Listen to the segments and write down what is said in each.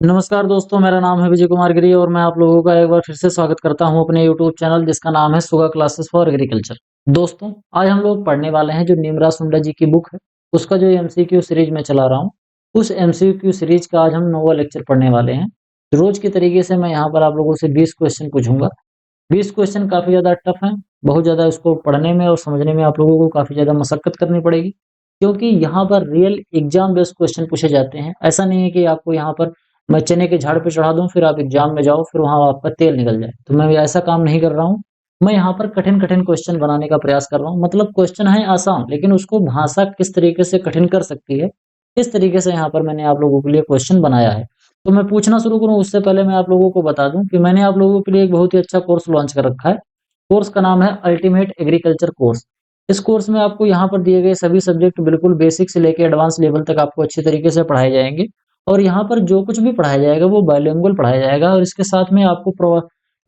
नमस्कार दोस्तों, मेरा नाम है विजय कुमार गिरी और मैं आप लोगों का एक बार फिर से स्वागत करता हूं अपने यूट्यूब चैनल जिसका नाम है सुगा क्लासेस फॉर एग्रीकल्चर। दोस्तों, आज हम लोग पढ़ने वाले हैं जो नीमरा सुंडा जी की बुक है, उसका जो एमसीक्यू सीरीज मैं चला रहा हूं, उस एमसीक्यू सीरीज का आज हम 9वां लेक्चर पढ़ने वाले हैं। रोज के तरीके से मैं यहाँ पर आप लोगों से 20 क्वेश्चन पूछूंगा। 20 क्वेश्चन काफी ज्यादा टफ हैं, बहुत ज्यादा इसको पढ़ने में और समझने में आप लोगों को काफी ज्यादा मशक्कत करनी पड़ेगी, क्योंकि यहाँ पर रियल एग्जाम बेस्ड क्वेश्चन पूछे जाते हैं। ऐसा नहीं है कि आपको यहाँ पर मैं चने के झाड़ पे चढ़ा दूं फिर आप एग्जाम में जाओ फिर वहां आपका तेल निकल जाए, तो मैं ऐसा काम नहीं कर रहा हूँ। मैं यहाँ पर कठिन कठिन क्वेश्चन बनाने का प्रयास कर रहा हूँ। मतलब क्वेश्चन है आसान, लेकिन उसको भाषा किस तरीके से कठिन कर सकती है, इस तरीके से यहाँ पर मैंने आप लोगों के लिए क्वेश्चन बनाया है। तो मैं पूछना शुरू करूँ उससे पहले मैं आप लोगों को बता दूं कि मैंने आप लोगों के लिए एक बहुत ही अच्छा कोर्स लॉन्च कर रखा है। कोर्स का नाम है अल्टीमेट एग्रीकल्चर कोर्स। इस कोर्स में आपको यहाँ पर दिए गए सभी सब्जेक्ट बिल्कुल बेसिक से लेकर एडवांस लेवल तक आपको अच्छी तरीके से पढ़ाए जाएंगे। और यहाँ पर जो कुछ भी पढ़ाया जाएगा वो बाइलिंगुअल पढ़ाया जाएगा और इसके साथ में आपको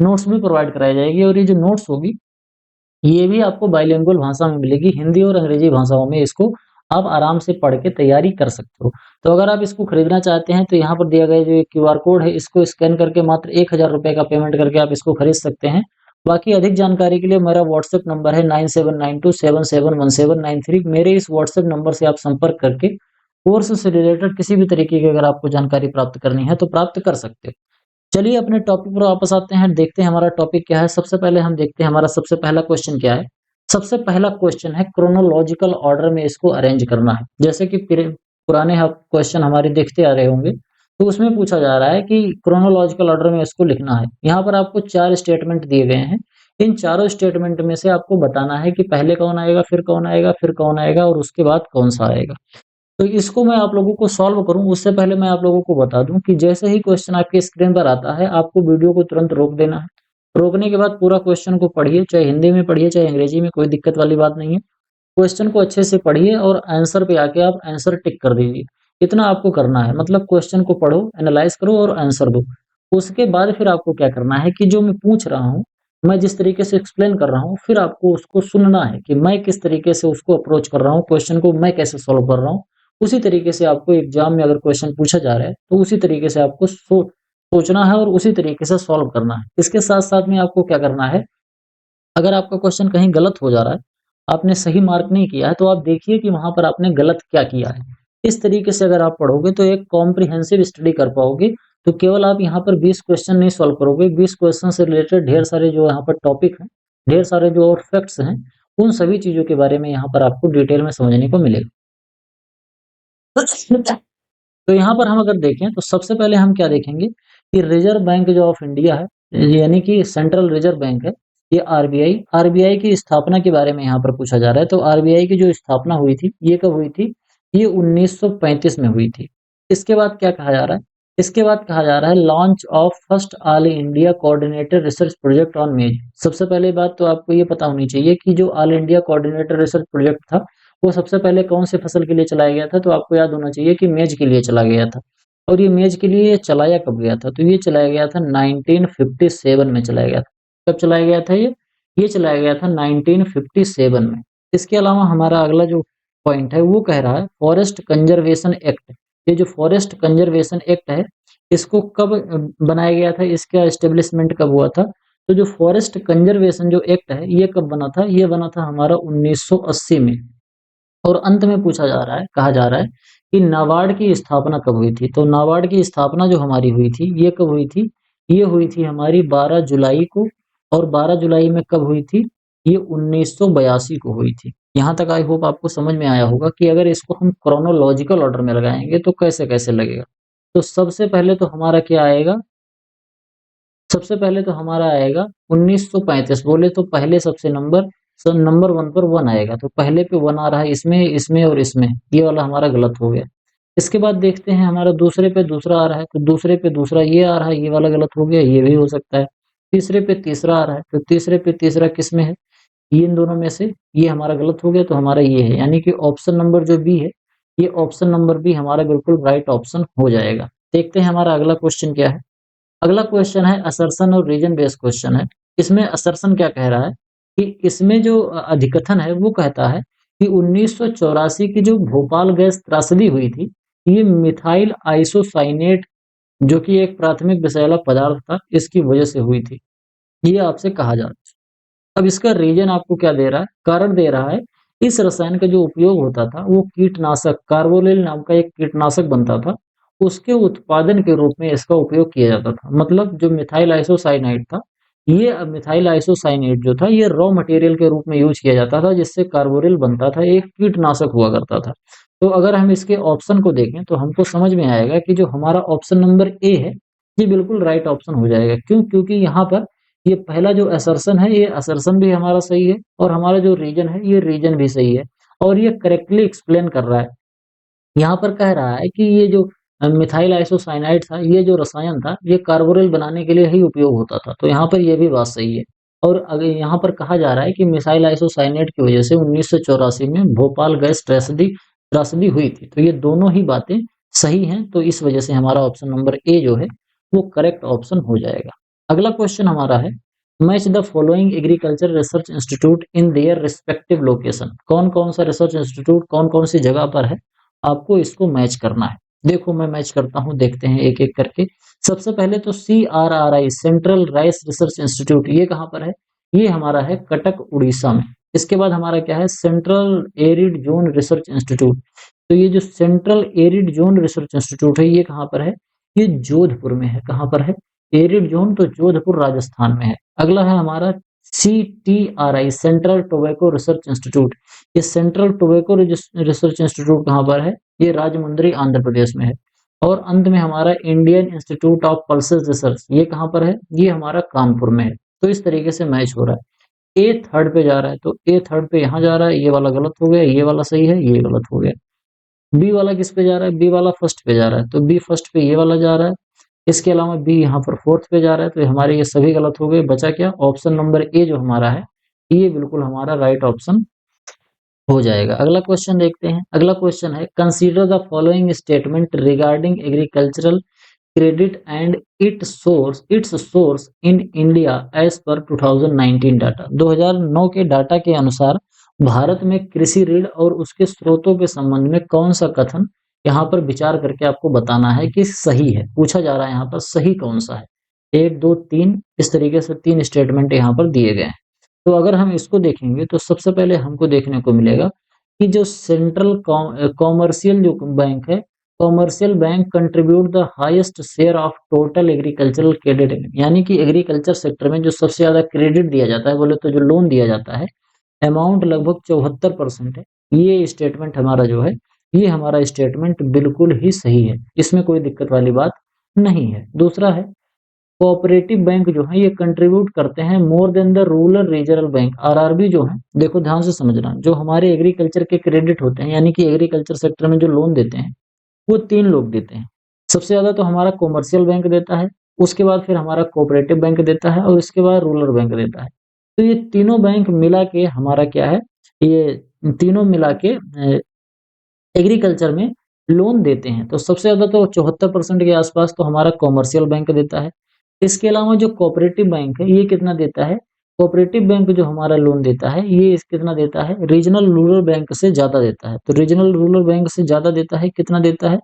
नोट्स भी प्रोवाइड कराई जाएगी। और ये जो नोट्स होगी ये भी आपको बाइलिंगुअल भाषा में मिलेगी, हिंदी और अंग्रेजी भाषाओं में। इसको आप आराम से पढ़ के तैयारी कर सकते हो। तो अगर आप इसको खरीदना चाहते हैं तो यहाँ पर दिया गया जो ये क्यूआर कोड है इसको स्कैन करके मात्र 1000 रुपए का पेमेंट करके आप इसको खरीद सकते हैं। बाकी अधिक जानकारी के लिए मेरा व्हाट्सएप नंबर है 9792771793। मेरे इस व्हाट्सएप नंबर से आप संपर्क करके कोर्स से रिलेटेड किसी भी तरीके की अगर आपको जानकारी प्राप्त करनी है तो प्राप्त कर सकते हो। चलिए अपने टॉपिक पर वापस आते हैं, देखते हैं हमारा टॉपिक क्या है। सबसे पहले हम देखते हैं हमारा सबसे पहला क्वेश्चन क्या है। सबसे पहला क्वेश्चन है क्रोनोलॉजिकल ऑर्डर में इसको अरेंज करना है। जैसे कि पुराने क्वेश्चन हमारे देखते आ रहे होंगे, तो उसमें पूछा जा रहा है कि क्रोनोलॉजिकल ऑर्डर में इसको लिखना है। यहाँ पर आपको 4 स्टेटमेंट दिए गए हैं। इन चारों स्टेटमेंट में से आपको बताना है कि पहले कौन आएगा, फिर कौन आएगा, फिर कौन आएगा और उसके बाद कौन सा आएगा। तो इसको मैं आप लोगों को सॉल्व करूँ उससे पहले मैं आप लोगों को बता दूं कि जैसे ही क्वेश्चन आपके स्क्रीन पर आता है आपको वीडियो को तुरंत रोक देना है। रोकने के बाद पूरा क्वेश्चन को पढ़िए, चाहे हिंदी में पढ़िए चाहे अंग्रेजी में, कोई दिक्कत वाली बात नहीं है। क्वेश्चन को अच्छे से पढ़िए और आंसर पे आके आप आंसर टिक कर दीजिए। इतना आपको करना है। मतलब क्वेश्चन को पढ़ो, एनालाइज करो और आंसर दो। उसके बाद फिर आपको क्या करना है कि जो मैं पूछ रहा हूँ, मैं जिस तरीके से एक्सप्लेन कर रहा हूँ, फिर आपको उसको सुनना है कि मैं किस तरीके से उसको अप्रोच कर रहा हूँ, क्वेश्चन को मैं कैसे सॉल्व कर रहा हूँ। उसी तरीके से आपको एग्जाम में अगर क्वेश्चन पूछा जा रहा है तो उसी तरीके से आपको सोचना है और उसी तरीके से सॉल्व करना है। इसके साथ साथ में आपको क्या करना है, अगर आपका क्वेश्चन कहीं गलत हो जा रहा है, आपने सही मार्क नहीं किया है, तो आप देखिए कि वहां पर आपने गलत क्या किया है। इस तरीके से अगर आप पढ़ोगे तो एक कॉम्प्रिहेंसिव स्टडी कर पाओगे। तो केवल आप यहाँ पर 20 क्वेश्चन नहीं सॉल्व करोगे, 20 क्वेश्चन से रिलेटेड ढेर सारे जो यहाँ पर टॉपिक हैं, ढेर सारे जो और फैक्ट्स हैं, उन सभी चीजों के बारे में यहाँ पर आपको डिटेल में समझने को मिलेगा। तो यहाँ पर हम अगर देखें तो सबसे पहले हम क्या देखेंगे कि रिजर्व बैंक जो ऑफ इंडिया है, यानी कि सेंट्रल रिजर्व बैंक है, ये आरबीआई, आरबीआई की स्थापना के बारे में यहाँ पर पूछा जा रहा है। तो आरबीआई की जो स्थापना हुई थी ये कब हुई थी, ये 1935 में हुई थी। इसके बाद क्या कहा जा रहा है, इसके बाद कहा जा रहा है launch of first all India coordinated research project on मेज। सबसे पहले बात तो आपको ये पता होनी चाहिए कि जो all India coordinated research project था वो सबसे पहले कौन से फसल के लिए चलाया गया था। तो आपको याद होना चाहिए कि मेज के लिए चला गया था। और ये मेज के लिए चलाया कब गया था, तो ये चलाया गया था 1957 में चलाया गया था। कब चलाया गया था ये चलाया गया था 1957 में। इसके अलावा हमारा अगला जो पॉइंट है वो कह रहा है फॉरेस्ट कंजर्वेशन एक्ट। ये जो फॉरेस्ट कंजर्वेशन एक्ट है इसको कब बनाया गया था, इसका एस्टेब्लिशमेंट कब हुआ था। तो जो फॉरेस्ट कंजर्वेशन जो एक्ट है ये कब बना था, ये बना था हमारा 1980 में। और अंत में पूछा जा रहा है, कहा जा रहा है कि नाबार्ड की स्थापना कब हुई थी। तो नाबार्ड की स्थापना जो हमारी हुई थी ये कब हुई थी, ये हुई थी हमारी 12 जुलाई को। और 12 जुलाई में कब हुई थी, ये 1982 को हुई थी। यहाँ तक आई होप आपको समझ में आया होगा कि अगर इसको हम क्रोनोलॉजिकल ऑर्डर में लगाएंगे तो कैसे कैसे लगेगा। तो सबसे पहले तो हमारा क्या आएगा, सबसे पहले तो हमारा आएगा 1935। बोले तो पहले सबसे नंबर सब नंबर 1 पर 1 आएगा। तो पहले पे 1 आ रहा है, इसमें इसमें और इसमें, ये वाला हमारा गलत हो गया। इसके बाद देखते हैं हमारा दूसरे पे दूसरा आ रहा है, तो दूसरे पे दूसरा ये आ रहा है, ये वाला गलत हो गया, ये भी हो सकता है। तीसरे पे तीसरा आ रहा है, तो तीसरे पे तीसरा किस में है, ये इन दोनों में से ये हमारा गलत हो गया, तो हमारा ये है। यानी कि ऑप्शन नंबर जो बी है, ये ऑप्शन नंबर बी हमारा बिल्कुल राइट ऑप्शन हो जाएगा। देखते हैं हमारा अगला क्वेश्चन क्या है। अगला क्वेश्चन है असर्शन और रीजन बेस्ड क्वेश्चन है। इसमें असर्शन क्या कह रहा है कि इसमें जो अधिकथन है वो कहता है कि 1984 की जो भोपाल गैस त्रासदी हुई थी, ये मिथाइल आइसोसाइनेट जो कि एक प्राथमिक विषैला पदार्थ था, इसकी वजह से हुई थी। ये आपसे कहा जा रहा है। अब इसका रीज़न आपको क्या दे रहा है? कारण दे रहा है, इस रसायन का जो उपयोग होता था, वो कीटनाशक कार्बोलिल नाम का एक कीटनाशक बनता था, उसके उत्पादन के रूप में इसका उपयोग किया जाता था। मतलब जो मिथाइल आइसोसाइनाइड था, ये मिथाइल आइसोसाइनेट जो था, ये रॉ मटेरियल के रूप में यूज़ किया जाता था, जिससे कार्बोरिल बनता था, एक कीटनाशक हुआ करता था। तो अगर हम इसके ऑप्शन को देखें, तो हमको समझ में आएगा कि जो हमारा ऑप्शन नंबर ए है, ये बिल्कुल राइट ऑप्शन हो जाएगा। क्यों? क्योंकि यहाँ पर ये पहला जो असर्शन है, ये असर्शन भी हमारा सही है और हमारा जो रीजन है, ये रीजन भी सही है और ये करेक्टली एक्सप्लेन कर रहा है। यहाँ पर कह रहा है कि ये जो मिथाइल आइसोसाइनाइड था, ये जो रसायन था, ये कार्बोरिल बनाने के लिए ही उपयोग होता था। तो यहाँ पर ये भी बात सही है। और अगर यहाँ पर कहा जा रहा है कि मिथाइल आइसोसाइनेट की वजह से 1984 में भोपाल गैस त्रैसदी त्रासदी हुई थी। तो ये दोनों ही बातें सही हैं, तो इस वजह से हमारा ऑप्शन नंबर ए जो है, वो करेक्ट ऑप्शन हो जाएगा। अगला क्वेश्चन हमारा है, match the following agriculture research institute in their respective location. कौन-कौन सा रिसर्च इंस्टीट्यूट कौन-कौन सी जगह पर है, आपको इसको मैच करना है। देखो मैं मैच करता हूँ, देखते हैं एक-एक करके। सबसे पहले तो CRRI central rice research institute, ये कहाँ पर है? ये हमारा है कटक उड़ीसा में। इसके बाद हमारा क्या है? Central arid zone research institute. तो ये जो central arid zone research institute है, ये कहाँ पर है? ये जोधपुर में है। कहाँ पर है? एरिड जोन तो जोधपुर राजस्थान में है। अगला है हमारा CTRI central tobacco research institute. ये सेंट्रल टोबैको रिसर्च इंस्टीट्यूट कहाँ पर है? ये राजमुंद्री आंध्र प्रदेश में है। और अंत में हमारा Indian institute of pulses research, ये कहाँ पर है? ये हमारा कानपुर में है। तो इस तरीके से मैच हो रहा है। ए थर्ड पे जा रहा है, तो ए थर्ड पे यहाँ जा रहा है, ये वाला गलत हो गया, ये वाला सही है, ये गलत हो गया। बी वाला किस पे जा रहा है? बी वाला फर्स्ट पे जा रहा है, तो बी फर्स्ट पे ये वाला जा रहा है। इसके अलावा बी यहाँ पर फोर्थ पे जा रहा है, तो हमारे ये सभी गलत हो गए। बचा क्या? ऑप्शन नंबर ए जो हमारा है, ये बिल्कुल हमारा राइट ऑप्शन हो जाएगा। अगला क्वेश्चन देखते हैं। अगला क्वेश्चन है, consider the following statement regarding agricultural credit and its source in India as per 2019 data. 2009 के डाटा के अनुसार भारत में कृषि ऋण और उसके स्रोतों के संबंध में कौन सा कथन यहाँ पर विचार करके आपको बताना है कि सही है। पूछा जा रहा है यहाँ पर सही कौन सा है। 1, 2, 3 इस तरीके से 3 स्टेटमेंट यहाँ पर दिए गए हैं। तो अगर हम इसको देखेंगे तो सबसे पहले हमको देखने को मिलेगा कि जो सेंट्रल कॉमर्शियल जो बैंक है, commercial bank contribute the highest share of total agricultural credit, यानी कि एग्रीकल्चर सेक्टर में जो सबसे ज्यादा क्रेडिट दिया जाता है, बोले तो जो लोन दिया जाता है, अमाउंट लगभग 74% है। ये स्टेटमेंट हमारा जो है, ये हमारा स्टेटमेंट बिल्कुल ही सही है, इसमें कोई दिक्कत वाली बात नहीं है। दूसरा है, कोऑपरेटिव बैंक जो है ये कंट्रीब्यूट करते हैं more than the rural regional bank. RRB जो है, देखो ध्यान से समझना, जो हमारे एग्रीकल्चर के क्रेडिट होते हैं, यानी कि एग्रीकल्चर सेक्टर में जो लोन देते हैं, वो 3 लोग देते हैं। सबसे ज्यादा तो हमारा कॉमर्शियल बैंक देता है, उसके बाद फिर हमारा कोऑपरेटिव बैंक देता है और उसके बाद रूरल बैंक देता है। तो ये तीनों बैंक मिला के हमारा क्या है, ये तीनों मिला के एग्रीकल्चर में लोन देते हैं। तो सबसे ज्यादा तो 74% के आसपास तो हमारा कॉमर्शियल बैंक देता है। इसके अलावा जो कोऑपरेटिव बैंक है, ये कितना देता है? कोऑपरेटिव बैंक जो हमारा लोन देता है, ये कितना देता है? रीजनल रूरल बैंक से ज्यादा देता है। तो रीजनल रूरल बैंक से ज्यादा देता है, कितना देता है?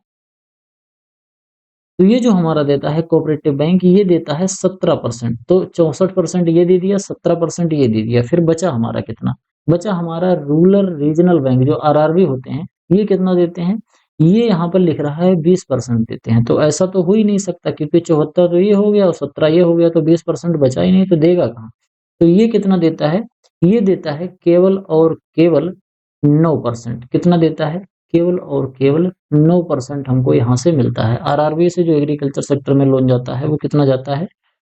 तो ये जो हमारा देता है कोऑपरेटिव बैंक, ये देता है 17%। तो 64% ये दे दिया, 17% ये दे दिया, फिर बचा हमारा कितना? बचा हमारा रूरल रीजनल बैंक जो आरआरबी होते हैं, ये कितना देते हैं? ये यहाँ पर लिख रहा है 20% देते हैं। तो ऐसा तो हो ही नहीं सकता, क्योंकि 74 तो ये हो गया और 17 ये हो गया, तो 20% बचा ही नहीं, तो देगा कहाँ? तो ये कितना देता है? ये देता है केवल और केवल 9%। कितना देता है? केवल और केवल 9% हमको यहाँ से मिलता है। आरआरबी से जो एग्रीकल्चर सेक्टर में लोन जाता है, वो कितना जाता है?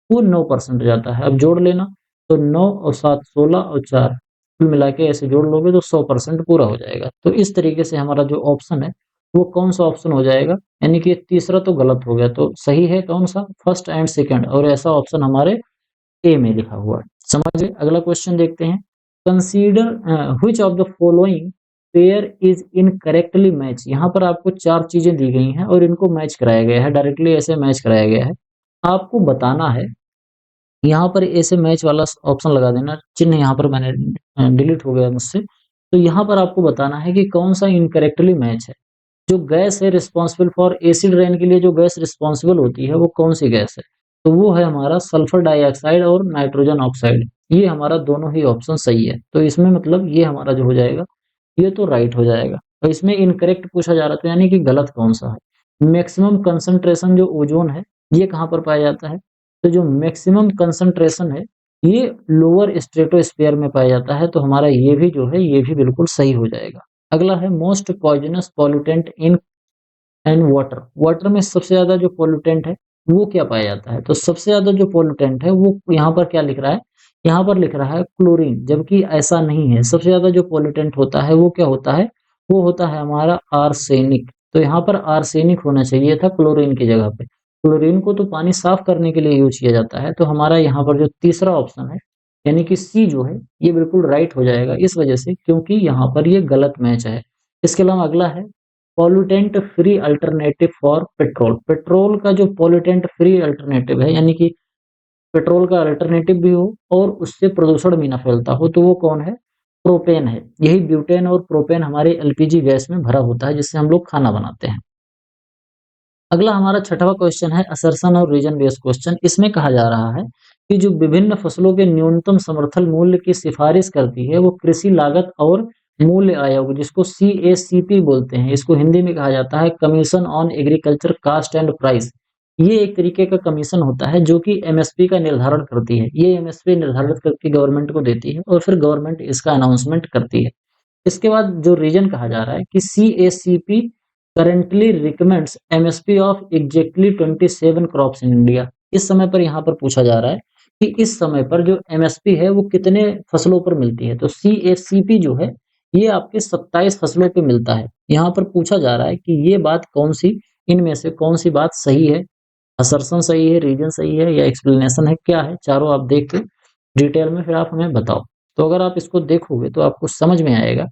वो 9% जाता है। अब जोड़ लेना, तो 9 और 7 16 और 4 कुल मिला के ऐसे जोड़ लोगे तो 100% पूरा हो जाएगा। तो इस तरीके से हमारा जो ऑप्शन है, वो कौन सा ऑप्शन हो जाएगा? यानी कि तीसरा तो गलत हो गया, तो सही है कौन सा? फर्स्ट एंड सेकंड, और ऐसा ऑप्शन हमारे ए में लिखा हुआ है। समझ गए? अगला क्वेश्चन देखते हैं। Consider which of the following pair is incorrectly match. यहाँ पर आपको 4 चीजें दी गई हैं और इनको मैच कराया गया है, डायरेक्टली ऐसे मैच कराया गया है। आपको बताना है, यहाँ पर ऐसे मैच वाला ऑप्शन लगा देना, चिन्ह यहाँ पर मैंने डिलीट हो गया मुझसे। तो यहाँ पर आपको बताना है कि कौन सा इनकरेक्टली मैच है। जो गैस है रिस्पॉन्सिबल फॉर एसिड रेन के लिए जो गैस रिस्पॉन्सिबल होती है वो कौन सी गैस है? तो वो है हमारा सल्फर डाइऑक्साइड और नाइट्रोजन ऑक्साइड। ये हमारा दोनों ही ऑप्शन सही है। तो इसमें मतलब ये हमारा जो हो जाएगा, ये तो राइट हो जाएगा। और इसमें इनकरेक्ट पूछा जा रहा था, यानी कि गलत कौन सा है? मैक्सिमम कंसंट्रेशन जो ओजोन है, ये कहाँ पर पाया जाता है? तो जो मैक्सिमम कंसंट्रेशन है, ये लोअर स्ट्रेटोस्फीयर में पाया जाता है। तो हमारा ये भी जो है, ये भी बिल्कुल सही हो जाएगा। अगला है most poisonous pollutant in and water. Water में सबसे ज्यादा जो पॉल्यूटेंट है वो क्या पाया जाता है? तो सबसे ज्यादा जो पॉल्यूटेंट है वो यहाँ पर क्या लिख रहा है? यहाँ पर लिख रहा है क्लोरीन, जबकि ऐसा नहीं है। सबसे ज्यादा जो पॉल्यूटेंट होता है वो क्या होता है? वो होता है हमारा आर्सेनिक। तो यहाँ पर आर्सेनिक होना चाहिए था क्लोरीन की जगह पे। क्लोरीन को तो पानी साफ करने के लिए यूज किया जाता है। तो हमारा यहाँ पर जो तीसरा ऑप्शन है, यानी कि सी जो है, ये बिल्कुल राइट हो जाएगा, इस वजह से क्योंकि यहाँ पर ये गलत मैच है। इसके अलावा अगला है pollutant free alternative for petrol. Petrol का जो पॉल्यूटेंट फ्री अल्टरनेटिव है, यानी कि पेट्रोल का अल्टरनेटिव भी हो और उससे प्रदूषण भी ना फैलता हो, तो वो कौन है? प्रोपेन है। यही ब्यूटेन और प्रोपेन हमारे एलपीजी गैस में भरा होता है, जिससे हम लोग खाना बनाते हैं। अगला हमारा छठवां क्वेश्चन है असर्शन और रीजन बेस्ड क्वेश्चन। इसमें कहा जा रहा है कि जो विभिन्न फसलों के न्यूनतम समर्थन मूल्य की सिफारिश करती है वो कृषि लागत और मूल्य आयोग, जिसको CACP बोलते हैं, इसको हिंदी में कहा जाता है commission on agriculture cost and price. ये एक तरीके का कमीशन होता है जो कि एमएसपी का निर्धारण करती है। ये एमएसपी निर्धारित करके गवर्नमेंट को देती है और फिर गवर्नमेंट इसका अनाउंसमेंट करती है। इसके बाद जो रीजन कहा जा रहा है कि CACP currently recommends MSP of exactly 27 crops in India. इस समय पर यहाँ पर पूछा जा रहा है कि इस समय पर जो एमएसपी है वो कितने फसलों पर मिलती है? तो CACP जो है, ये आपके 27 फसलों पे मिलता है। यहाँ पर पूछा जा रहा है कि ये बात कौन सी, इनमें से कौन सी बात सही है? असर्शन सही है, रीजन सही है, या एक्सप्लेनेशन है, क्या है? चारों आप देख के डिटेल में फिर आप हमें बताओ। तो अगर आप इसको देखोगे तो आपको समझ में आएगा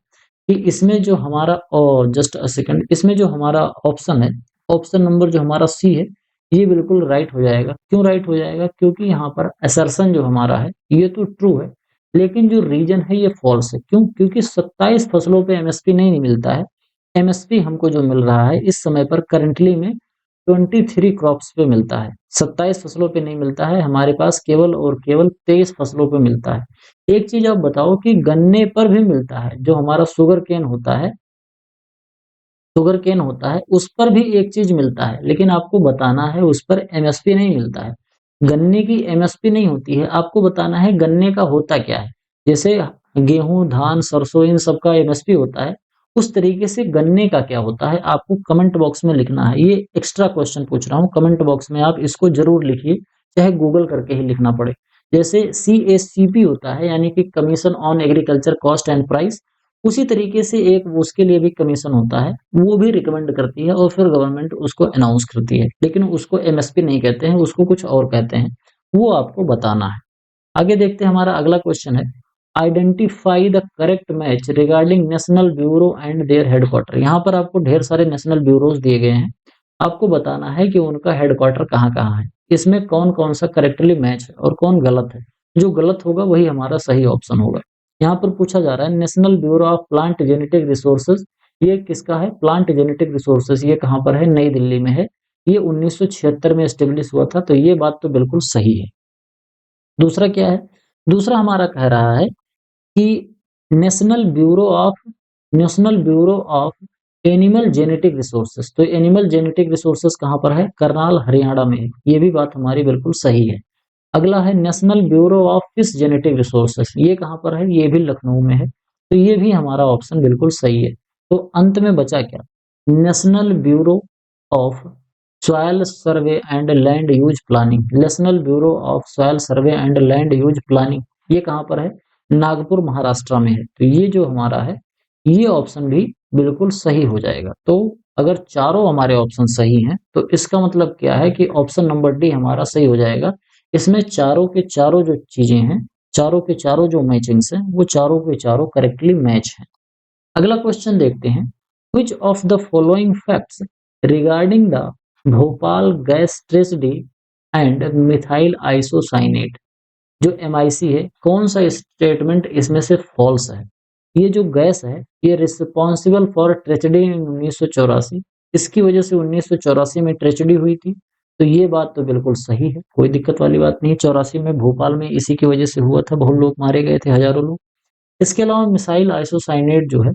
कि इसमें जो हमारा, और जस्ट अ सेकंड, इसमें जो हमारा ऑप्शन है, ऑप्शन नंबर जो हमारा सी है, ये बिल्कुल राइट हो जाएगा। क्यों राइट हो जाएगा? क्योंकि यहाँ पर असर्शन जो हमारा है ये तो ट्रू है, लेकिन जो रीजन है ये फॉल्स है। क्यों? क्योंकि 27 फसलों पे एमएसपी नहीं मिलता है। एमएसपी हमको जो मिल रहा है इस समय पर करंटली में 23 क्रॉप्स पे मिलता है। 27 फसलों पे नहीं मिलता है, हमारे पास केवल और केवल 23 फसलों पे मिलता है। एक चीज आप बताओ कि गन्ने पर भी मिलता है, जो हमारा शुगर केन होता है, शुगर केन होता है, उस पर भी एक चीज मिलता है, लेकिन आपको बताना है उस पर एमएसपी नहीं मिलता है। गन्ने की एमएसपी नहीं होती है, आपको बताना है गन्ने का होता क्या है। जैसे गेहूं, धान, सरसों, इन सब का एमएसपी होता है, उस तरीके से गन्ने का क्या होता है आपको कमेंट बॉक्स में लिखना है। ये एक्स्ट्रा क्वेश्चन पूछ रहा हूँ, कमेंट बॉक्स में आप इसको जरूर लिखिए, चाहे गूगल करके ही लिखना पड़े। जैसे CACP होता है, यानी कि commission on agriculture cost and price, उसी तरीके से एक उसके लिए भी कमीशन होता है, वो भी रिकमेंड करती है और फिर गवर्नमेंट उसको अनाउंस करती है, लेकिन उसको एमएसपी नहीं कहते हैं, उसको कुछ और कहते हैं, वो आपको बताना है। आगे देखते हैं, हमारा अगला क्वेश्चन है identify the correct match regarding national bureau and their headquarter. यहाँ पर आपको ढेर सारे नेशनल ब्यूरोज दिए गए हैं, आपको बताना है कि उनका हेडक्वार्टर कहाँ कहाँ है, इसमें कौन कौन सा करेक्टली मैच है और कौन गलत है। जो गलत होगा वही हमारा सही ऑप्शन होगा। यहाँ पर पूछा जा रहा है national bureau of plant genetic resources, ये किसका है? प्लांट जेनेटिक रिसोर्सेज, ये कहाँ पर है? नई दिल्ली में है। ये 1976 में एस्टेब्लिश हुआ था, तो ये बात तो बिल्कुल सही है। दूसरा क्या है? दूसरा हमारा कह रहा है कि national bureau of national bureau of animal genetic resources, तो एनिमल जेनेटिक रिसोर्सेज कहाँ पर है? करनाल, हरियाणा में है। ये भी बात हमारी बिल्कुल सही है। अगला है national bureau of fish genetic resources, ये कहाँ पर है? ये भी लखनऊ में है। तो ये भी हमारा ऑप्शन बिल्कुल सही है। तो अंत में बचा क्या? National bureau of soil survey and land use planning. National bureau of soil survey and land use planning, ये कहाँ पर है? नागपुर, महाराष्ट्र में है। तो ये जो हमारा है, ये ऑप्शन भी बिल्कुल सही हो जाएगा। तो अगर चारों हमारे ऑप्शन सही हैं तो इसका मतलब क्या है कि ऑप्शन नंबर डी हमारा सही हो जाएगा। इसमें चारों के चारों जो चीजें हैं, चारों के चारों जो मैचिंग्स हैं, वो चारों के चारों करेक्टली मैच हैं। अगला क्वेश्चन देखते हैं, which of the following facts regarding the Bhopal gas tragedy and methyl isocyanate, जो MIC है, कौन सा स्टेटमेंट इसमें से फॉल्स है? ये जो गैस है ये रिस्पॉन्सिबल फॉर ट्रेजेडी इन 1984, इसकी वजह से 1984 में ट्रेजेडी हुई थी। तो ये बात तो बिल्कुल सही है, कोई दिक्कत वाली बात नहीं है। 84 में भोपाल में इसी की वजह से हुआ था, बहुत लोग मारे गए थे, हजारों लोग। इसके अलावा मिसाइल आइसोसाइनेट जो है,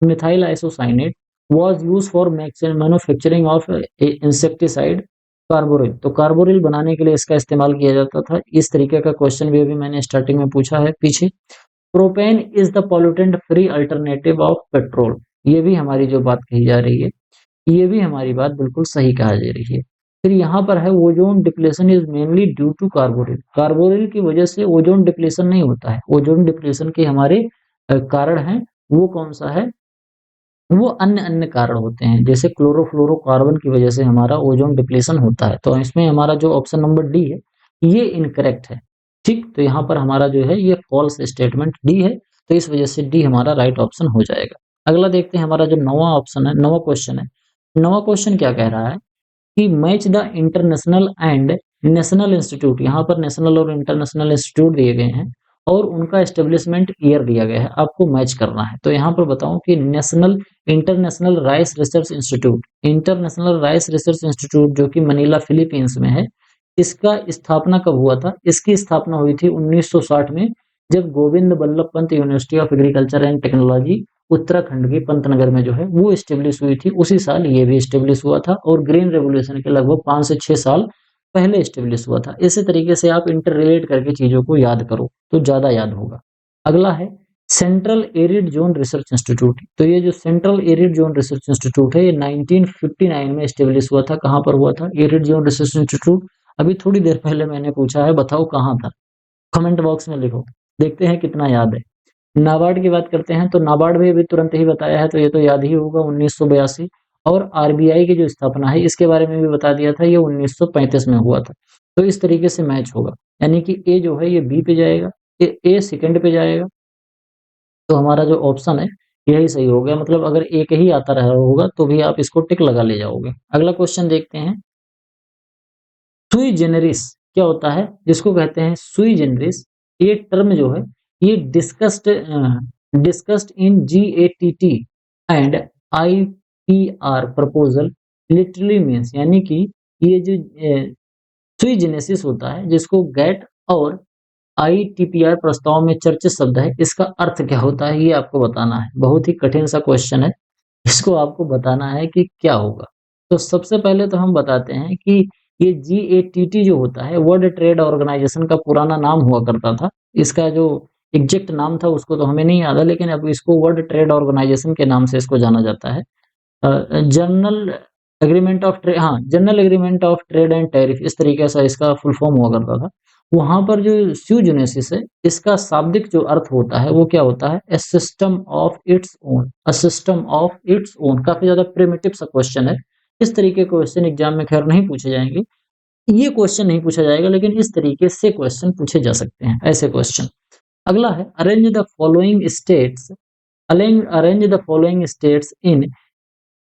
methyl isocyanate was used for manufacturing of insecticide carbaryl. तो कार्बोरिल बनाने के लिए इसका इस्तेमाल किया जाता था। इस तरीके का क्वेश्चन भी अभी मैंने स्टार्टिंग में पूछा है पीछे। Propane is the pollutant free alternative of petrol. ये भी हमारी जो बात कही जा रही है, ये भी हमारी बात बिल्कुल सही कहा जा रही है। फिर यहाँ पर है ozone depletion is mainly due to carbaryl. Carbaryl की वजह से ओजोन डिप्लेशन नहीं होता है। ओजोन डिप्लेशन के हमारे कारण हैं, वो कौन सा है, वो अन्य अन्य कारण होते हैं, जैसे क्लोरोफ्लोरोकार्बन की वजह से हमारा ओजोन डिप्लेशन होता है। तो इसमें हमारा जो ऑप्शन नंबर डी है ये इनकरेक्ट है। ठीक, तो यहाँ पर हमारा जो है ये फॉल्स स्टेटमेंट डी है, तो इस वजह से डी हमारा राइट ऑप्शन हो जाएगा। अगला देखते हैं, हमारा जो नवा ऑप्शन है, नवा क्वेश्चन है। नवा क्वेश्चन क्या कह रहा है कि match the international and national institute. यहाँ पर नेशनल और इंटरनेशनल इंस्टीट्यूट दिए गए हैं और उनका एस्टेब्लिशमेंट ईयर दिया गया है, आपको मैच करना है। तो यहाँ पर बताऊं कि national international rice research institute, international rice research institute जो कि मनीला फिलीपींस में है, इसका स्थापना कब हुआ था? इसकी स्थापना हुई थी 1960 में, जब Govind Ballabh Pant university of agriculture and technology Uttarakhand के पंतनगर में जो है वो स्टेब्लिश हुई थी। उसी साल ये भी स्टेब्लिश हुआ था और ग्रीन रेवोल्यूशन के लगभग 5 से 6 साल पहले स्टेब्लिश हुआ था। इसी तरीके से आप इंटर रिलेट करके चीजों को याद करो तो ज्यादा याद होगा। अगला है central arid zone research institute. तो ये जो central arid zone research institute है ये 1959 में स्टेब्लिश हुआ था। कहाँ पर हुआ था एरिड जोन रिसर्च इंस्टीट्यूट? अभी थोड़ी देर पहले मैंने पूछा है, बताओ कहाँ था, कमेंट बॉक्स में लिखो, देखते हैं कितना याद है। नाबार्ड की बात करते हैं तो नाबार्ड भी अभी तुरंत ही बताया है, तो ये तो याद ही होगा 1982। और आरबीआई की जो स्थापना है इसके बारे में भी बता दिया था, ये 1935 में हुआ था। तो इस तरीके से मैच होगा, यानी कि ए जो है ये बी पे जाएगा, ए सेकंड पे जाएगा। तो हमारा जो ऑप्शन है यही सही हो गया, मतलब अगर एक ही आता रहा होगा तो भी आप इसको टिक लगा ले जाओगे। अगला क्वेश्चन देखते हैं, सुई जेनेरिस क्या होता है? जिसको कहते हैं सुई जेनेरिस, ये टर्म जो है ये discussed in GATT and IPR proposal literally means, यानी कि ये जो सुई जेनेसिस होता है जिसको गैट और आईटीपीआर प्रस्ताव में चर्चित शब्द है, इसका अर्थ क्या होता है ये आपको बताना है। बहुत ही कठिन सा क्वेश्चन है, इसको आपको बताना है कि क्या होगा। तो सबसे पहले तो हम बताते हैं कि ये जीएटीटी जो होता है वर्ल्ड ट्रेड ऑर्गेनाइजेशन का पुराना नाम हुआ करता था। इसका जो एग्जैक्ट नाम था उसको तो हमें नहीं याद है, लेकिन अब इसको वर्ल्ड ट्रेड ऑर्गेनाइजेशन के नाम से इसको जाना जाता है। जनरल एग्रीमेंट ऑफ ट्रेड, हाँ general agreement of trade and tariff, इस तरीके से इसका फुल फॉर्म हुआ करता था। वहां पर जो स्यूजेनेसिस है इसका शाब्दिक जो अर्थ होता है वो क्या होता है? A system of its own, a system of its own. काफी ज्यादा प्रिमिटिव सा क्वेश्चन है, इस तरीके के क्वेश्चन एग्जाम में खैर नहीं पूछे जाएंगे, ये क्वेश्चन नहीं पूछा जाएगा, लेकिन इस तरीके से क्वेश्चन पूछे जा सकते हैं, ऐसे क्वेश्चन। अगला है arrange the following states, arrange the following states in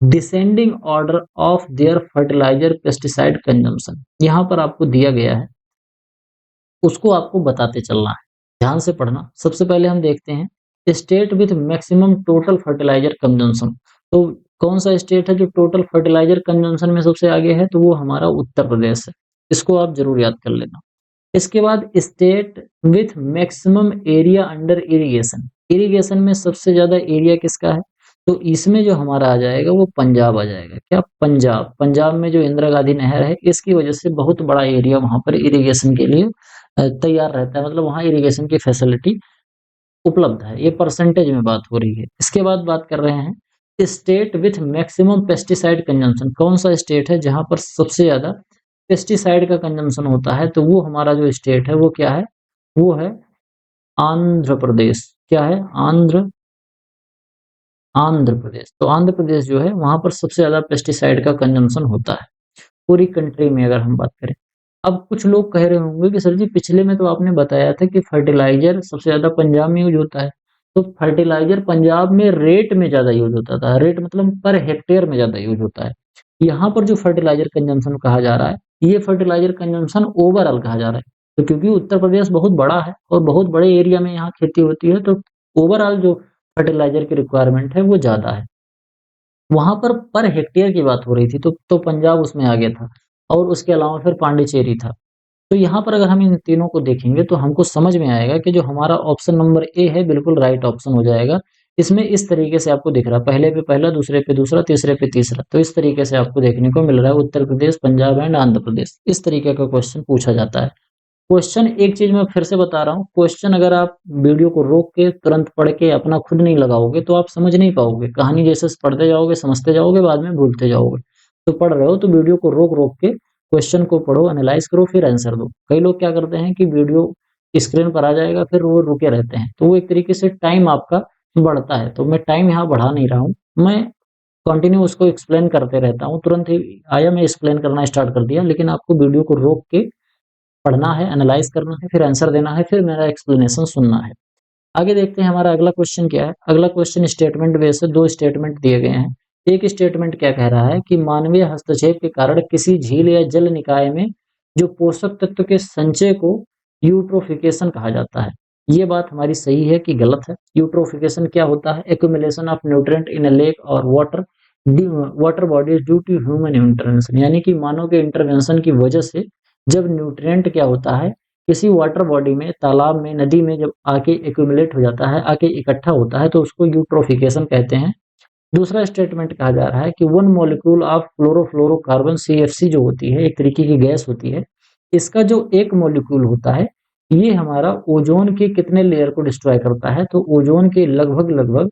descending order of their fertiliser pesticide consumption. यहाँ पर आपको दिया गया है, उसको आपको बताते चलना है, ध्यान से पढ़ना। सबसे पहले हम देखते हैं state with maximum total fertiliser consumption. तो कौन सा स्टेट है जो टोटल फर्टिलाइजर कंजम्पशन में सबसे आगे है? तो वो हमारा उत्तर प्रदेश है, इसको आप जरूर याद कर लेना। इसके बाद state with maximum area under irrigation, irrigation में सबसे ज्यादा एरिया किसका है? तो इसमें जो हमारा आ जाएगा वो पंजाब आ जाएगा। क्या? पंजाब। पंजाब में जो इंदिरा गांधी नहर है इसकी वजह से बहुत बड़ा एरिया वहां पर इरिगेशन के लिए तैयार रहता है, मतलब वहां इरिगेशन की फैसिलिटी उपलब्ध है। ये परसेंटेज में बात हो रही है। इसके बाद बात कर रहे हैं state with maximum pesticide consumption. कौन सा स्टेट है जहां पर सबसे ज्यादा पेस्टिसाइड का कंजम्पशन होता है? तो वो हमारा जो स्टेट है वो क्या है? वो है आंध्र प्रदेश। क्या है? आंध्र प्रदेश। तो आंध्र प्रदेश जो है वहां पर सबसे ज्यादा पेस्टिसाइड का कंजम्पशन होता है पूरी कंट्री में, अगर हम बात करें। अब कुछ लोग कह रहे होंगे कि सर जी पिछले में तो आपने बताया था कि फर्टिलाइजर सबसे ज्यादा पंजाब में यूज होता है। तो फर्टिलाइजर पंजाब में रेट में ज्यादा यूज होता था, रेट मतलब पर हेक्टेयर में ज्यादा यूज होता है। यहाँ पर जो फर्टिलाइजर कंजम्पशन कहा जा रहा है ये फर्टिलाइजर कंजम्पशन ओवरऑल कहा जा रहा है। तो क्योंकि उत्तर प्रदेश बहुत बड़ा है और बहुत बड़े एरिया में यहाँ खेती होती है, तो ओवरऑल जो फर्टिलाइजर की रिक्वायरमेंट है वो ज़्यादा है। वहाँ पर हेक्टेयर की बात हो रही थी, तो पंजाब उसमें आ गया था और उसके अलावा फिर पांडिचेरी था। तो यहाँ पर अगर हम इन तीनों को देखेंगे तो हमको समझ में आएगा कि जो हमारा ऑप्शन नंबर ए है बिल्कुल राइट ऑप्शन हो जाएगा। इसमें इस तरीके से आपको दिख रहा है, पहले पे पहला, दूसरे पे दूसरा, तीसरे पे तीसरा। तो इस तरीके से आपको देखने को मिल रहा है उत्तर प्रदेश, पंजाब एंड आंध्र प्रदेश। इस तरीके का क्वेश्चन पूछा जाता है। क्वेश्चन एक चीज मैं फिर से बता रहा हूँ, क्वेश्चन अगर आप वीडियो को रोक के तुरंत पढ़ के अपना खुद नहीं लगाओगे तो आप समझ नहीं पाओगे। कहानी जैसे पढ़ते जाओगे, समझते जाओगे, बाद में भूलते जाओगे। तो पढ़ रहे हो तो वीडियो को रोक रोक के क्वेश्चन को पढ़ो, एनालाइज करो, फिर आंसर दो। कई लोग क्या करते हैं कि वीडियो स्क्रीन पर आ जाएगा फिर वो रुके रहते हैं, तो वो एक तरीके से टाइम आपका बढ़ता है। तो मैं टाइम यहाँ बढ़ा नहीं रहा हूँ, मैं कंटिन्यू उसको एक्सप्लेन करते रहता हूँ। तुरंत ही आया मैं एक्सप्लेन करना स्टार्ट कर दिया, लेकिन आपको वीडियो को रोक के पढ़ना है, एनालाइज करना है, फिर आंसर देना है, फिर मेरा एक्सप्लेनेशन सुनना है। आगे देखते हैं हमारा अगला क्वेश्चन क्या है। अगला क्वेश्चन स्टेटमेंट बेस है, दो स्टेटमेंट दिए गए हैं। एक स्टेटमेंट क्या कह रहा है कि मानवीय हस्तक्षेप के कारण किसी झील या जल निकाय में जो पोषक तत्व के संचय को यूट्रोफिकेशन कहा जाता है। ये बात हमारी सही है कि गलत है? यूट्रोफिकेशन क्या होता है? Accumulation of nutrient in a lake और water bodies due to human intervention, यानी कि मानव के इंटरवेंशन की वजह से जब न्यूट्रिएंट क्या होता है किसी वाटर बॉडी में, तालाब में, नदी में जब आके एक्यूमुलेट हो जाता है, आके इकट्ठा होता है, तो उसको यूट्रोफिकेशन कहते हैं। दूसरा स्टेटमेंट कहा जा रहा है कि one molecule of chlorofluorocarbon CFC जो होती है, एक तरीके की गैस होती है, इसका जो एक मॉलिक्यूल होता है ये हमारा ओजोन के कितने लेयर को डिस्ट्रॉय करता है? तो ओजोन के लगभग लगभग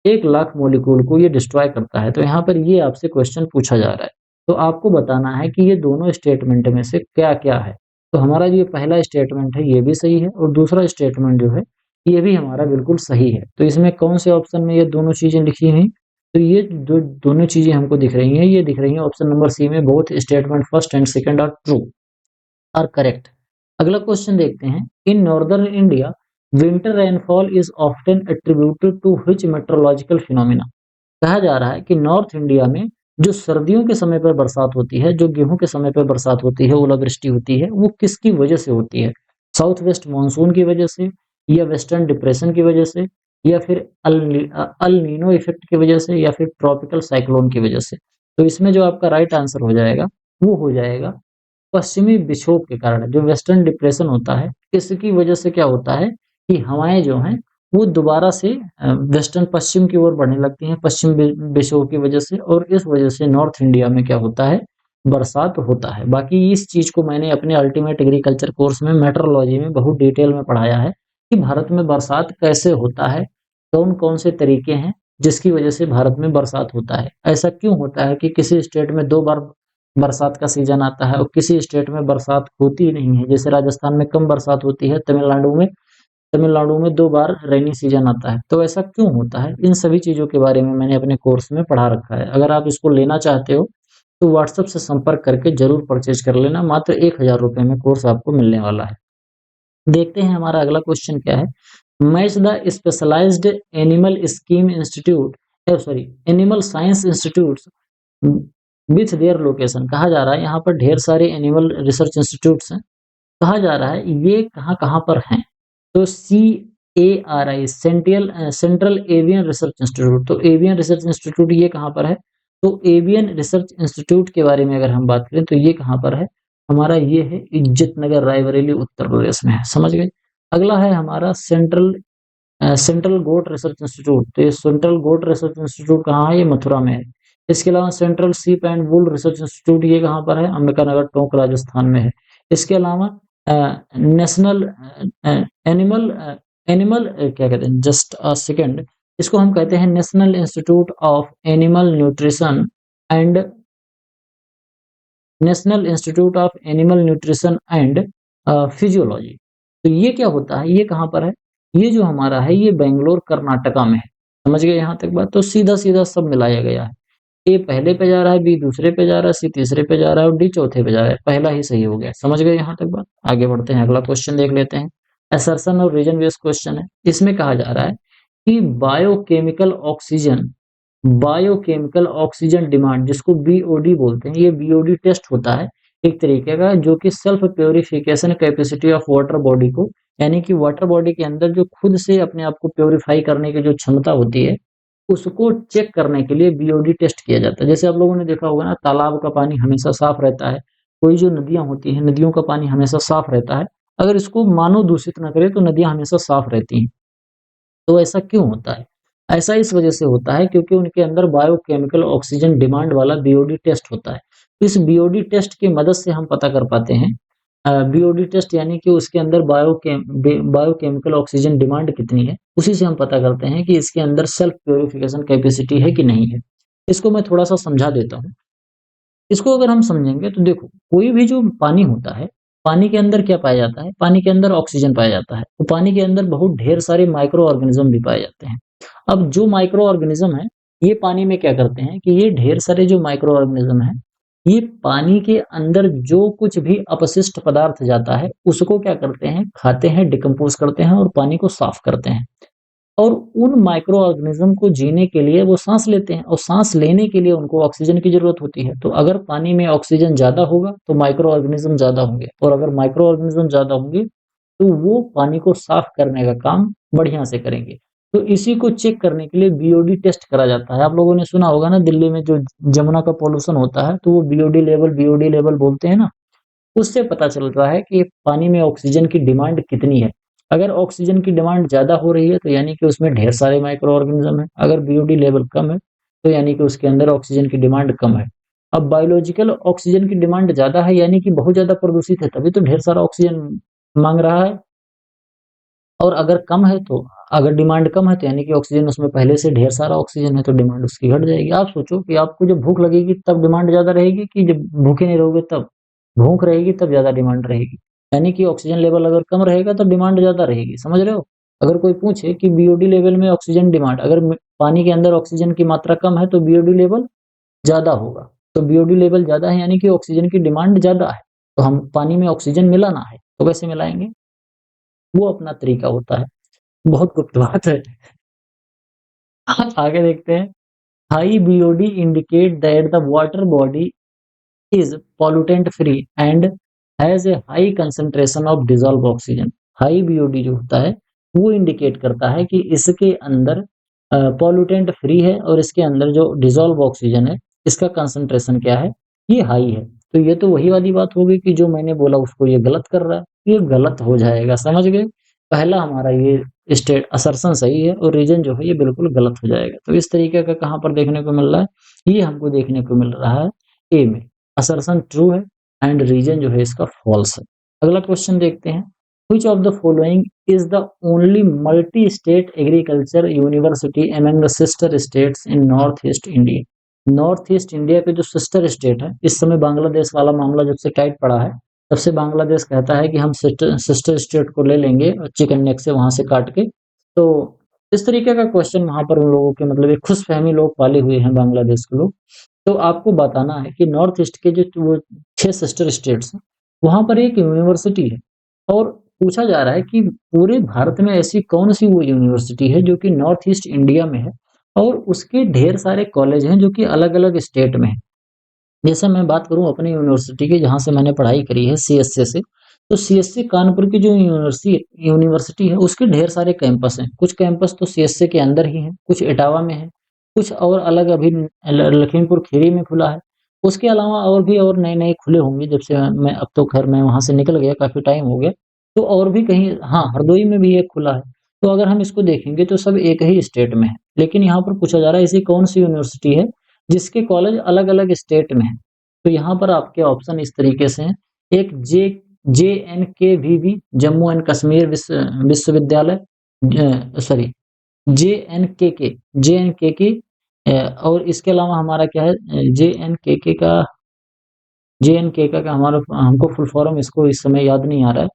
1 लाख मॉलिक्यूल को ये डिस्ट्रॉय करता है। तो यहाँ पर ये आपसे क्वेश्चन पूछा जा रहा है, तो आपको बताना है कि ये दोनों स्टेटमेंट में से क्या-क्या है। तो हमारा जो पहला स्टेटमेंट है ये भी सही है और दूसरा स्टेटमेंट जो है ये भी हमारा बिल्कुल सही है। तो इसमें कौन से ऑप्शन में ये दोनों चीजें लिखी हुई? तो ये दोनों चीजें हमको दिख रही हैं, ये दिख रही हैं ऑप्शन नंबर सी में। Both statement first and second are true, are correct. अगला क्वेश्चन देखते हैं। In northern India winter rainfall is often attributed to which meteorological phenomena? कहा जा रहा है कि नॉर्थ इंडिया में जो सर्दियों के समय पर बरसात होती है, जो गेहूं के समय पर बरसात होती है, ओलावृष्टि होती है, वो किसकी वजह से होती है? साउथ वेस्ट मानसून की वजह से, या वेस्टर्न डिप्रेशन की वजह से, या फिर अल नीनो इफेक्ट की वजह से, या फिर ट्रॉपिकल साइक्लोन की वजह से? तो इसमें जो आपका राइट आंसर हो जाएगा वो हो जाएगा पश्चिमी विक्षोभ के कारण। जो वेस्टर्न डिप्रेशन होता है इसकी वजह से क्या होता है कि हवाएं जो हैं वो दोबारा से वेस्टर्न पश्चिम की ओर बढ़ने लगती हैं पश्चिम विक्षोभ की वजह से, और इस वजह से नॉर्थ इंडिया में क्या होता है? बरसात होता है। बाकी इस चीज को मैंने अपने अल्टीमेट एग्रीकल्चर कोर्स में मेट्रोलॉजी में बहुत डिटेल में पढ़ाया है कि भारत में बरसात कैसे होता है, कौन कौन से तरीके हैं जिसकी वजह से भारत में बरसात होता है। ऐसा क्यों होता है कि किसी स्टेट में 2 बार बरसात का सीजन आता है और किसी स्टेट में बरसात होती नहीं है? जैसे राजस्थान में कम बरसात होती है, तमिलनाडु में 2 बार रेनी सीजन आता है। तो ऐसा क्यों होता है? इन सभी चीजों के बारे में मैंने अपने कोर्स में पढ़ा रखा है। अगर आप इसको लेना चाहते हो तो व्हाट्सएप से संपर्क करके जरूर परचेज कर लेना। मात्र 1000 रुपए में कोर्स आपको मिलने वाला है। देखते हैं हमारा अगला क्वेश्चन क्या है। Match the specialised animal scheme institute, sorry, animal science institute with their location. कहा जा रहा है यहाँ पर ढेर सारे एनिमल रिसर्च इंस्टीट्यूट्स हैं। कहा जा रहा है ये कहाँ-कहाँ पर हैं? तो CARI, central avian research institute. तो एवियन रिसर्च इंस्टीट्यूट ये कहाँ पर है? तो एवियन रिसर्च इंस्टीट्यूट के बारे में अगर हम बात करें तो ये कहाँ पर है? हमारा ये है इज्जतनगर, रायबरेली, उत्तर प्रदेश में है। समझ गए? अगला है हमारा सेंट्रल गोट रिसर्च इंस्टीट्यूट। तो ये सेंट्रल गोट रिसर्च इंस्टीट्यूट कहाँ है? ये मथुरा में है। इसके अलावा सेंट्रल सीप एंड वुल रिसर्च इंस्टीट्यूट ये कहाँ पर है? अंबिकानगर, टोंक, राजस्थान में है। इसके अलावा नेशनल एनिमल एनिमल क्या कहते हैं, जस्ट अ सेकंड, इसको हम कहते हैं national institute of animal nutrition and national institute of animal nutrition and physiology. तो ये क्या होता है? ये कहाँ पर है? ये जो हमारा है ये बेंगलोर कर्नाटका में है। समझ गए यहाँ तक बात? तो सीधा सीधा सब मिलाया गया है। ए पहले पे जा रहा है, बी दूसरे पे जा रहा है, सी तीसरे पे जा रहा है और डी चौथे पे जा रहा है। पहला ही सही हो गया। समझ गए यहाँ तक बात? आगे बढ़ते हैं, अगला क्वेश्चन देख लेते हैं। असर्शन और रीजन बेस्ड क्वेश्चन है। इसमें कहा जा रहा है कि बायोकेमिकल ऑक्सीजन डिमांड, जिसको बीओडी बोलते हैं, ये बीओडी टेस्ट होता है एक तरीके का जो कि self purification capacity of water body को यानी कि वाटर बॉडी के अंदर जो खुद से अपने आप को प्यूरिफाई करने की जो क्षमता होती है, उसको चेक करने के लिए बीओडी टेस्ट किया जाता है। जैसे आप लोगों ने देखा होगा ना, तालाब का पानी हमेशा साफ रहता है, कोई जो नदियाँ होती हैं, नदियों का पानी हमेशा साफ रहता है। अगर इसको मानव दूषित ना करे तो नदियाँ हमेशा साफ रहती हैं। तो ऐसा क्यों होता है? ऐसा इस वजह से होता है क्योंकि उनके अंदर बायोकेमिकल ऑक्सीजन डिमांड वाला बीओडी टेस्ट होता है। तो इस बीओडी टेस्ट की मदद से हम पता कर पाते हैं, बीओडी टेस्ट यानी कि उसके अंदर बायोकेमिकल ऑक्सीजन डिमांड कितनी है, उसी से हम पता करते हैं कि इसके अंदर सेल्फ प्यूरिफिकेशन कैपेसिटी है कि नहीं है। इसको मैं थोड़ा-सा समझा देता हूँ। इसको अगर हम समझेंगे तो देखो, कोई भी जो पानी होता है, पानी के अंदर क्या पाया जाता है? पानी के अंदर ऑक्सीजन पाया जाता है। तो पानी के अंदर बहुत ढेर सारे माइक्रो ऑर्गेनिज़्म भी पाए जाते हैं। अब जो माइक्रो ऑर्गेनिज़्म है, ये पानी में क्या करते हैं कि ये ढेर सारे जो माइक्रो ऑर्गेनिज़्म हैं, ये पानी के अंदर जो कुछ भी अपशिष्ट पदार्थ जाता है, उसको क्या करते हैं? खाते हैं, डिकम्पोज़ करते हैं और पानी को साफ करते हैं। और उन माइक्रो ऑर्गेनिज्म को जीने के लिए वो सांस लेते हैं और सांस लेने के लिए उनको ऑक्सीजन की जरूरत होती है। तो अगर पानी में ऑक्सीजन ज्यादा होगा तो माइक्रो ऑर्गेनिज्म ज्यादा होंगे, और अगर माइक्रो ऑर्गेनिज्म ज्यादा होंगे तो वो पानी को साफ करने का काम बढ़िया से करेंगे। तो इसी को चेक करने के लिए बीओडी टेस्ट करा जाता है। आप लोगों ने सुना होगा ना, दिल्ली में जो जमुना का पॉल्यूशन होता है तो वो बीओडी लेवल बोलते हैं ना, उससे पता चल रहा है कि पानी में ऑक्सीजन की डिमांड कितनी है। अगर ऑक्सीजन की डिमांड ज़्यादा हो रही है तो यानी कि उसमें ढेर सारे माइक्रो ऑर्गेनिज्म हैं। अगर बीओडी लेवल कम है तो यानी कि उसके अंदर ऑक्सीजन की डिमांड कम है। अब बायोलॉजिकल ऑक्सीजन की डिमांड ज़्यादा है यानी कि बहुत ज़्यादा प्रदूषित है, तभी तो ढेर सारा ऑक्सीजन माँग रहा है। और अगर कम है तो, अगर डिमांड कम है तो यानी कि ऑक्सीजन उसमें पहले से ढेर सारा ऑक्सीजन है तो डिमांड उसकी घट जाएगी। आप सोचो कि आपको जब भूख लगेगी तब डिमांड ज़्यादा रहेगी कि जब भूखे नहीं रहोगे तब? भूख रहेगी तब ज़्यादा डिमांड रहेगी। यानी कि ऑक्सीजन लेवल अगर कम रहेगा तो डिमांड ज़्यादा रहेगी, समझ रहे हो? अगर कोई पूछे कि बीओडी लेवल में ऑक्सीजन डिमांड, अगर पानी के अंदर ऑक्सीजन की मात्रा कम है तो बीओडी लेवल ज़्यादा होगा। तो बीओडी लेवल ज़्यादा है यानी कि ऑक्सीजन की डिमांड ज़्यादा है। तो हम पानी में ऑक्सीजन मिलाना है, तो कैसे मिलाएँगे? वो अपना तरीका होता है। बहुत गुप्त बात है। आगे देखते हैं। High BOD indicate that the water body is pollutant free and has a high concentration of dissolved oxygen। High BOD जो होता है वो इंडिकेट करता है कि इसके अंदर पॉल्यूटेंट फ्री है और इसके अंदर जो डिसॉल्व ऑक्सीजन है इसका कंसंट्रेशन क्या है, ये हाई है। तो ये तो वही वाली बात होगी कि जो मैंने बोला उसको ये गलत कर रहा है, ये गलत हो जाएगा, समझ गए? पहला हमारा ये स्टेट असर्शन सही है और रीजन जो है ये बिल्कुल गलत हो जाएगा। तो इस तरीके का कहाँ पर देखने को मिल रहा है? ये हमको देखने को मिल रहा है ए में। असर्शन ट्रू है एंड रीजन जो है इसका फॉल्स है। अगला क्वेश्चन देखते हैं। Which of the following is the only multi state agriculture university among the sister states in north east India? North east India के जो सिस्टर स्टेट है, इस समय बांग्लादेश वाला मामला जब से टाइट पड़ा है तब से बांग्लादेश कहता है कि हम सिस्टर स्टेट को ले लेंगे चिकन नेक से वहां से काट के। तो इस तरीके का क्वेश्चन वहां पर उन लोगों के मतलब एक खुशफहमी लोग पाले हुए हैं बांग्लादेश के लोग। तो आपको बताना है कि नॉर्थ ईस्ट के जो वो 6 सिस्टर स्टेट्स हैं, वहाँ पर एक यूनिवर्सिटी है और पूछा जा रहा है कि पूरे भारत में ऐसी कौन-सी वो यूनिवर्सिटी है जो कि नॉर्थ ईस्ट इंडिया में है और उसके ढेर सारे कॉलेज हैं जो कि अलग-अलग स्टेट में हैं। जैसे मैं बात करूँ अपनी यूनिवर्सिटी की जहाँ से मैंने पढ़ाई करी है सीएसए से, तो सीएसए कानपुर की जो यूनिवर्सिटी है उसके ढेर सारे कैंपस हैं। कुछ कैंपस तो सीएसए के अंदर ही हैं, कुछ इटावा में है, कुछ और अलग अभी लखीमपुर खीरी में खुला है। उसके अलावा और भी और नए-नए खुले होंगे जब से मैं अब तो खैर मैं वहाँ से निकल गया, काफ़ी टाइम हो गया। तो और भी कहीं हाँ, हरदोई में भी एक खुला है। तो अगर हम इसको देखेंगे तो सब एक ही स्टेट में है। लेकिन यहाँ पर पूछा जा रहा है ऐसी कौन-सी यूनिवर्सिटी है जिसके कॉलेज अलग-अलग स्टेट में हैं। तो यहाँ पर आपके ऑप्शन इस तरीके से हैं। एक जेएनकेवीवी जम्मू एंड कश्मीर विश्वविद्यालय, सॉरी जेएनकेके और इसके अलावा हमारा क्या है जेएनकेके का हमारा हमको फुल फॉर्म इसको इस समय याद नहीं आ रहा है।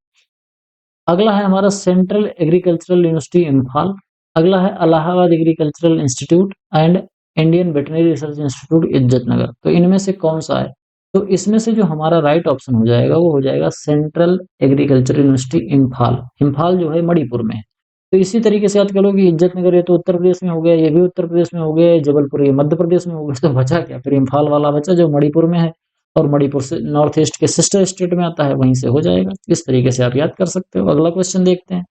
अगला है हमारा सेंट्रल एग्रीकल्चरल यूनिवर्सिटी इम्फाल। अगला है Allahabad agricultural institute and Indian veterinary research institute Izzatnagar. तो इनमें से कौन सा है? तो इसमें से जो हमारा राइट ऑप्शन हो जाएगा वो हो जाएगा central agricultural university Imphal. Imphal जो है मणिपुर में है। तो इसी तरीके से याद करो कि इज्जतनगर ये तो उत्तर प्रदेश में हो गया, ये भी उत्तर प्रदेश में हो गया, जबलपुर ये मध्य प्रदेश में हो गया, तो बचा क्या फिर? इम्फाल वाला बचा जो मणिपुर में है। और मणिपुर से नॉर्थ ईस्ट के सिस्टर स्टेट में आता है, वहीं से हो जाएगा। इस तरीके से आप याद कर सकते हो। अगला क्वेश्चन देखते हैं।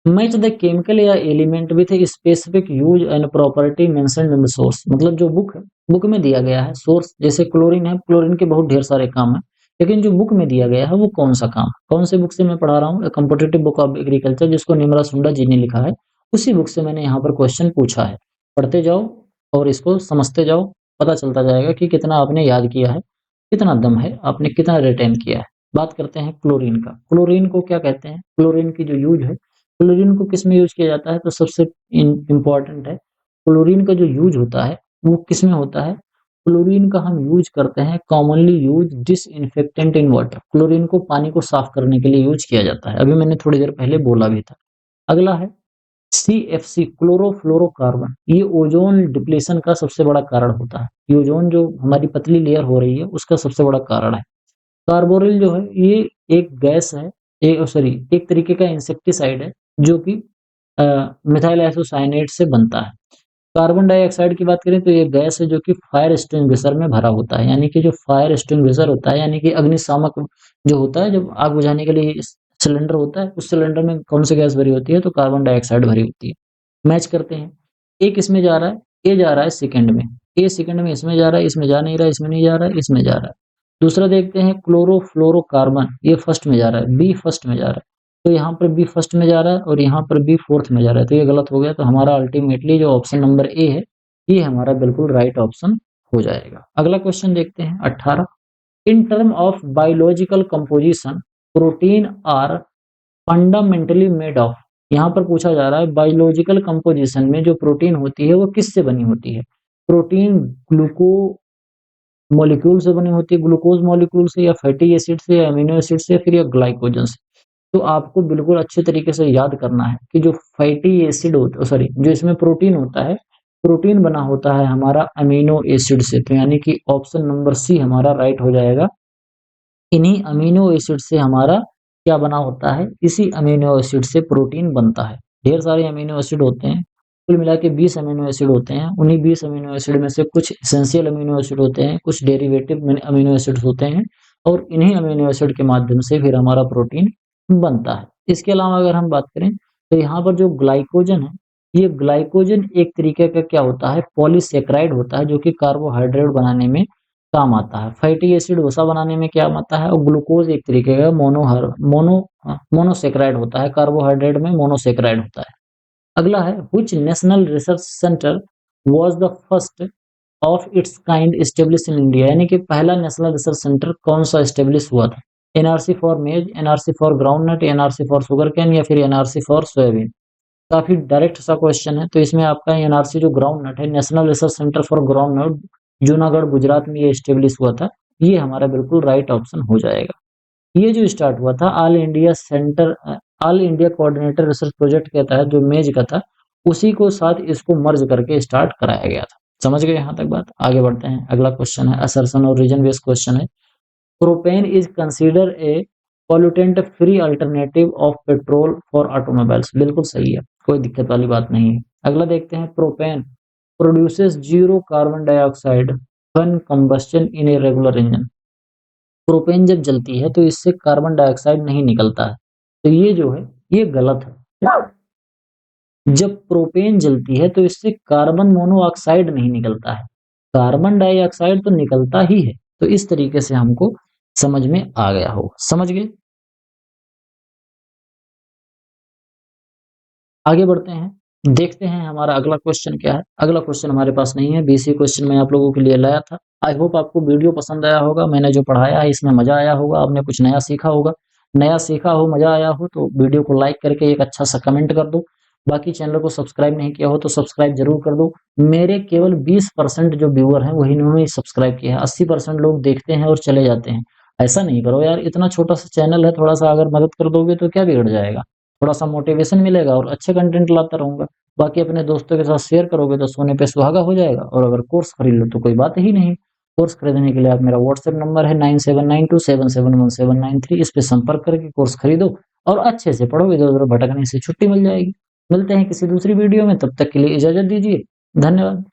मैच द केमिकल या element with specific use and property mentioned in the source. मतलब जो बुक है, बुक में दिया गया है सोर्स, जैसे क्लोरीन है, क्लोरीन के बहुत ढेर सारे काम है, लेकिन जो बुक में दिया गया है वो कौन सा काम, कौन से बुक से मैं पढ़ा रहा हूँ, कॉम्पिटिटिव बुक ऑफ एग्रीकल्चर, जिसको निमरा सुंडा जी ने लिखा है, उसी बुक से मैंने यहाँ पर क्वेश्चन पूछा है। पढ़ते जाओ और इसको समझते जाओ, पता चलता जाएगा कि कितना आपने याद किया है, कितना दम है, आपने कितना रिटेन किया है। बात करते हैं क्लोरीन का। क्लोरीन को क्या कहते हैं, क्लोरीन की जो यूज है, क्लोरीन को किस में यूज किया जाता है, तो सबसे इम्पोर्टेंट है, क्लोरीन का जो यूज होता है वो किस में होता है। क्लोरीन का हम यूज करते हैं commonly use disinfectant in water. Chlorine को पानी को साफ करने के लिए यूज किया जाता है, अभी मैंने थोड़ी देर पहले बोला भी था। अगला है CFC, क्लोरोफ्लोरोकार्बन। ये ओजोन डिप्लीशन का सबसे बड़ा कारण होता है। ये ओजोन जो हमारी पतली लेयर हो रही है उसका सबसे बड़ा कारण है। कार्बोरिल जो है ये एक गैस है, एक तरीके का इंसेक्टिसाइड है, जो कि मिथाइल आइसोसाइनेट से बनता है। कार्बन डाइऑक्साइड की बात करें तो ये गैस है जो कि फायर एक्सटिंग्विशर में भरा होता है, यानी कि जो फायर एक्सटिंग्विशर होता है, यानी कि अग्निशामक जो होता है, जब आग बुझाने के लिए सिलेंडर होता है, उस सिलेंडर में कौन सी गैस भरी होती है, तो कार्बन डाइऑक्साइड भरी होती है। मैच करते हैं, एक इसमें जा रहा है, ए जा रहा है सेकंड में, ए सेकंड में इसमें जा रहा है, इसमें जा नहीं रहा है, इसमें नहीं जा रहा है, इसमें जा रहा है। दूसरा देखते हैं क्लोरोफ्लोरोकार्बन, ये फर्स्ट में जा रहा है, बी फर्स्ट में जा रहा है, तो यहाँ पर बी फर्स्ट में जा रहा है और यहाँ पर बी फोर्थ में जा रहा है, तो ये गलत हो गया। तो हमारा अल्टीमेटली जो ऑप्शन नंबर ए है, ये हमारा बिल्कुल राइट ऑप्शन हो जाएगा। अगला क्वेश्चन देखते हैं 18। In term of biological composition, protein are fundamentally made of. यहाँ पर पूछा जा रहा है बायोलॉजिकल कंपोजिशन में जो प्रोटीन होती है वो किससे बनी होती है। प्रोटीन ग्लूको मॉलिक्यूल से बनी होती है, ग्लूकोज मॉलिक्यूल से, या फैटी एसिड से, या अमीनो एसिड से, फिर या ग्लाइकोजन से। तो आपको बिल्कुल अच्छे तरीके से याद करना है कि जो फैटी एसिड होता है, सॉरी, जो इसमें प्रोटीन होता है, प्रोटीन बना होता है हमारा अमीनो एसिड से, तो यानी कि ऑप्शन नंबर सी हमारा राइट हो जाएगा। इन्हीं अमीनो एसिड से हमारा क्या बना होता है, इसी अमीनो एसिड से प्रोटीन बनता है। ढेर सारे अमीनो एसिड होते हैं, कुल मिला के 20 अमीनो एसिड होते हैं। उन्हीं 20 अमीनो एसिड में से कुछ एसेंशियल अमीनो एसिड होते हैं, कुछ डेरिवेटिव अमीनो एसिड होते हैं, और इन्हीं अमीनो एसिड के माध्यम से फिर हमारा प्रोटीन बनता है। इसके अलावा अगर हम बात करें तो यहाँ पर जो ग्लाइकोजन है, ये ग्लाइकोजन एक तरीके का क्या होता है, पॉलीसेक्राइड होता है, जो कि कार्बोहाइड्रेट बनाने में काम आता है। फैटी एसिड वसा बनाने में क्या आता है, और ग्लूकोज एक तरीके का मोनोसेक्राइड होता है, कार्बोहाइड्रेट में मोनोसेक्राइड होता है। अगला है which national research centre was the first of its kind establish in India. यानी कि पहला नेशनल रिसर्च सेंटर कौन सा एस्टेब्लिश हुआ था। NRC for maize, NRC for groundnut, NRC for sugarcane, या फिर एनआरसी फॉर सोयाबीन। काफी डायरेक्ट सा क्वेश्चन है, तो इसमें आपका एनआरसी जो ग्राउंड नट है, national research centre for groundnut, Junagadh Gujarat में ये स्टेब्लिश हुआ था, ये हमारा बिल्कुल राइट ऑप्शन हो जाएगा। ये जो स्टार्ट हुआ था all India coordinator research project के तहत, जो मेज का था, उसी को साथ इसको मर्ज करके स्टार्ट कराया गया था। समझ गए यहाँ तक बात। आगे बढ़ते हैं, अगला क्वेश्चन है असर्शन और रीजन बेस्ड क्वेश्चन है। Propane is consider a pollutant free alternative of petrol for automobiles. बिल्कुल सही है, कोई दिक्कत वाली बात नहीं है। अगला देखते हैं, propane produces zero carbon dioxide when combustion in a regular engine. Propane जब जलती है तो इससे कार्बन डाइऑक्साइड नहीं निकलता है, तो ये जो है ये गलत है। जब प्रोपेन जलती है तो इससे कार्बन मोनोऑक्साइड नहीं निकलता है, कार्बन डाइऑक्साइड तो निकलता ही है। तो इस तरीके से हमको समझ में आ गया हो, समझ गए। आगे बढ़ते हैं, देखते हैं हमारा अगला क्वेश्चन क्या है। अगला क्वेश्चन हमारे पास नहीं है, बीसी क्वेश्चन मैं आप लोगों के लिए लाया था। आई होप आपको वीडियो पसंद आया होगा, मैंने जो पढ़ाया है इसमें मजा आया होगा, आपने कुछ नया सीखा होगा। नया सीखा हो, मजा आया हो तो वीडियो को लाइक करके एक अच्छा सा कमेंट कर दो। बाकी चैनल को सब्सक्राइब नहीं किया हो तो सब्सक्राइब जरूर कर दो। मेरे केवल 20% जो व्यूअर हैं वही इन्होंने सब्सक्राइब किया है, 80% लोग देखते हैं और चले जाते हैं। ऐसा नहीं करो यार, इतना छोटा सा चैनल है, थोड़ा सा अगर मदद कर दोगे तो क्या बिगड़ जाएगा, थोड़ा सा मोटिवेशन मिलेगा और अच्छे कंटेंट लाता रहूंगा। बाकी अपने दोस्तों के साथ शेयर करोगे तो सोने पे सुहागा हो जाएगा। और अगर कोर्स खरीद लो तो कोई बात ही नहीं। कोर्स खरीदने के लिए आप, मेरा व्हाट्सएप नंबर है 9792771793, इस पे संपर्क करके कोर्स खरीदो और अच्छे से पढ़ो, इधर उधर भटकने से छुट्टी मिल जाएगी। मिलते हैं किसी दूसरी वीडियो में, तब तक के लिए इजाजत दीजिए, धन्यवाद।